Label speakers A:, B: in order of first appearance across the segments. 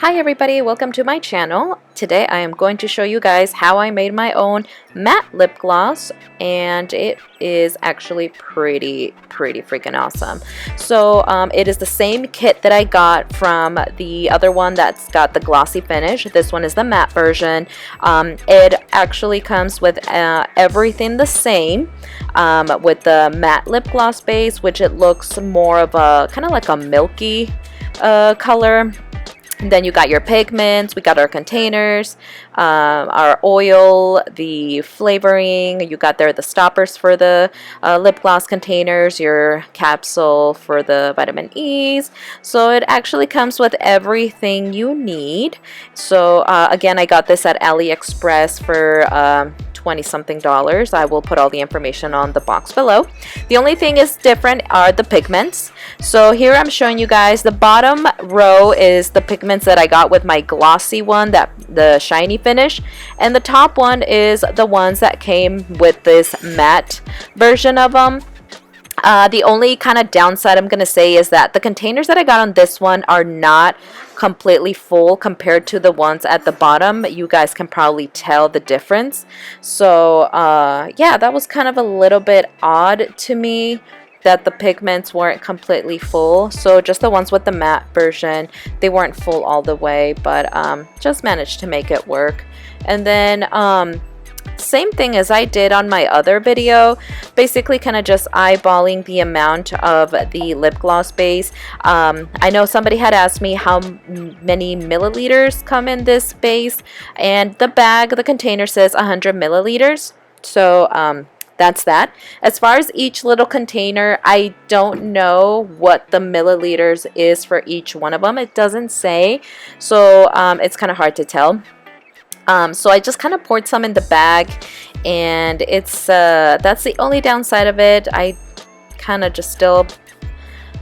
A: Hi everybody, welcome to my channel. Today I am going to show you guys how I made my own matte lip gloss, and it is actually pretty freaking awesome. So it is the same kit that I got from the other one that's got the glossy finish. This one is the matte version. It actually comes with everything the same, with the matte lip gloss base, which it looks more of a kind of like a milky color. And then you got your pigments, we got our containers, our oil, the flavoring, you got there the stoppers for the lip gloss containers, your capsule for the vitamin E's. So it actually comes with everything you need. So again, I got this at AliExpress for 20 something dollars. I will put all the information on the box below. The only thing is different are the pigments. So here I'm showing you guys the bottom row is the pigments that I got with my glossy one, that the shiny finish, and the top one is the ones that came with this matte version of them. The only kind of downside I'm going to say is that the containers that I got on this one are not completely full compared to the ones at the bottom. You guys can probably tell the difference. So yeah, that was kind of a little bit odd to me that the pigments weren't completely full. So just the ones with the matte version, they weren't full all the way, but just managed to make it work. And then same thing as I did on my other video, basically kind of just eyeballing the amount of the lip gloss base. I know somebody had asked me how many milliliters come in this base, and the bag, the container says 100 milliliters. So that's that. As far as each little container, I don't know what the milliliters is for each one of them. It doesn't say, so it's kind of hard to tell. So I just kind of poured some in the bag, and it's that's the only downside of it. I kind of just still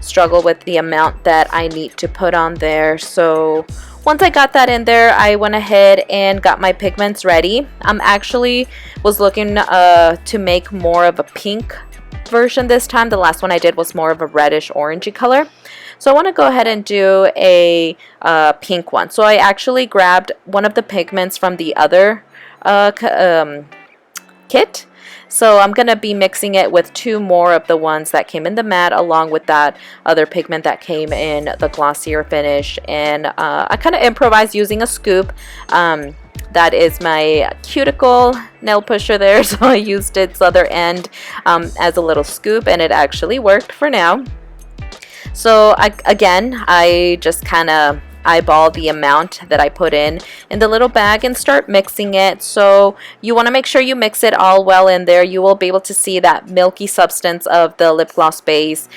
A: struggle with the amount that I need to put on there. So once I got that in there, I went ahead and got my pigments ready. Actually was looking to make more of a pink version this time. The last one I did was more of a reddish orangey color. So I want to go ahead and do a pink one. So I actually grabbed one of the pigments from the other kit. So I'm going to be mixing it with two more of the ones that came in the matte, along with that other pigment that came in the glossier finish. And I kind of improvised using a scoop. That is my cuticle nail pusher there, so I used its other end as a little scoop, and it actually worked for now. So I just kind of eyeball the amount that I put in the little bag and start mixing it. So you want to make sure you mix it all well in there. You will be able to see that milky substance of the lip gloss base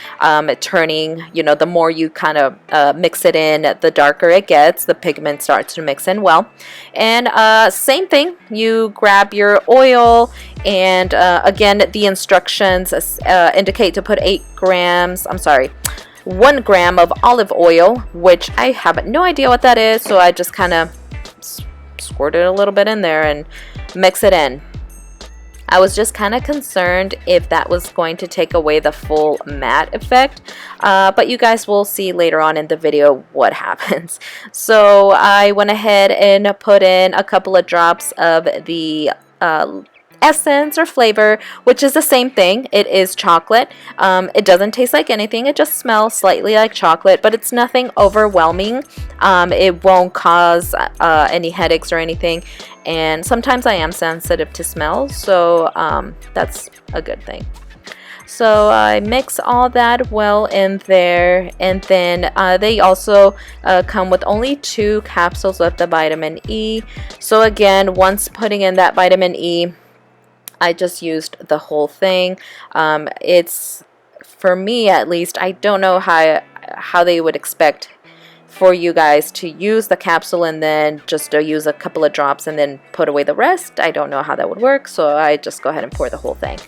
A: turning, you know, the more you kind of mix it in, the darker it gets. The pigment starts to mix in well. And same thing, you grab your oil, and again, the instructions indicate to put 1 gram of olive oil, which I have no idea what that is, so I just kind of squirted a little bit in there and mix it in. I was just kind of concerned if that was going to take away the full matte effect, but you guys will see later on in the video what happens. So I went ahead and put in a couple of drops of the essence or flavor, which is the same thing. It is chocolate. It doesn't taste like anything. It just smells slightly like chocolate, but it's nothing overwhelming. It won't cause any headaches or anything, and sometimes I am sensitive to smells, so that's a good thing. So I mix all that well in there, and then they also come with only 2 capsules of the vitamin E. So again, once putting in that vitamin E, I just used the whole thing. It's, for me at least, I don't know how they would expect for you guys to use the capsule and then just use a couple of drops and then put away the rest. I don't know how that would work, so I just go ahead and pour the whole thing.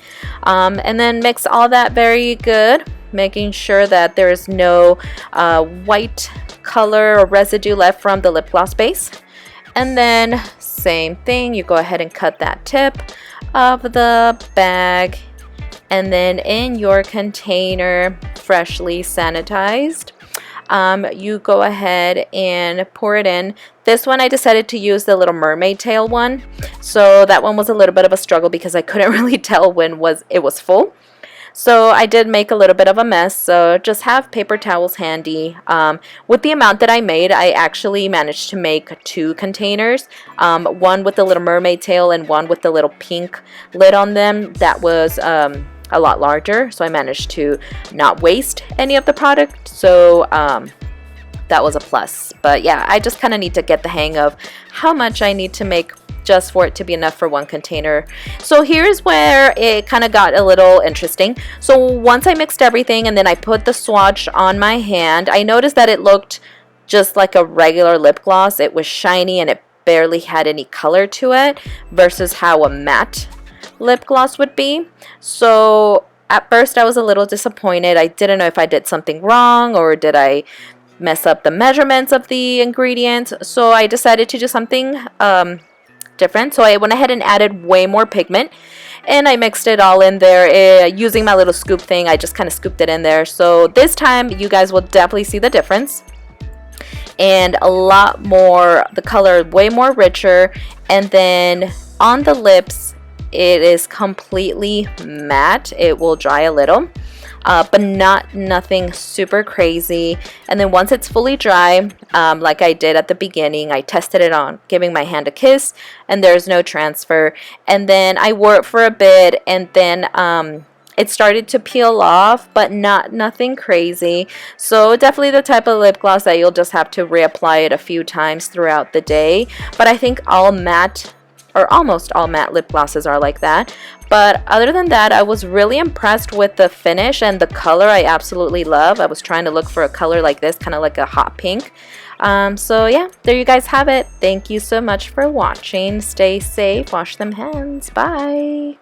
A: And then mix all that very good, making sure that there is no white color or residue left from the lip gloss base. And then same thing, you go ahead and cut that tip of the bag, and then in your container, freshly sanitized, you go ahead and pour it in. This one I decided to use the Little Mermaid tail one, so that one was a little bit of a struggle because I couldn't really tell when it was full. So I did make a little bit of a mess, so just have paper towels handy. With the amount that I made, I actually managed to make 2 containers, one with the Little Mermaid tail and one with the little pink lid on them. That was a lot larger, so I managed to not waste any of the product, so that was a plus. But yeah, I just kind of need to get the hang of how much I need to make just for it to be enough for 1 container. So here's where it kind of got a little interesting. So once I mixed everything and then I put the swatch on my hand, I noticed that it looked just like a regular lip gloss. It was shiny and it barely had any color to it versus how a matte lip gloss would be. So at first I was a little disappointed. I didn't know if I did something wrong or did I mess up the measurements of the ingredients. So I decided to do something different. So I went ahead and added way more pigment and I mixed it all in there using my little scoop thing. I just kind of scooped it in there. So this time you guys will definitely see the difference, and a lot more, the color way more richer, and then on the lips it is completely matte. It will dry a little, but nothing super crazy. And then once it's fully dry, like I did at the beginning, I tested it on giving my hand a kiss and there's no transfer. And then I wore it for a bit and then it started to peel off, but nothing crazy. So definitely the type of lip gloss that you'll just have to reapply it a few times throughout the day. But I think all matte, or almost all matte lip glosses are like that. But other than that, I was really impressed with the finish and the color. I absolutely love. I was trying to look for a color like this, kind of like a hot pink. So yeah, there you guys have it. Thank you so much for watching. Stay safe, wash them hands. Bye.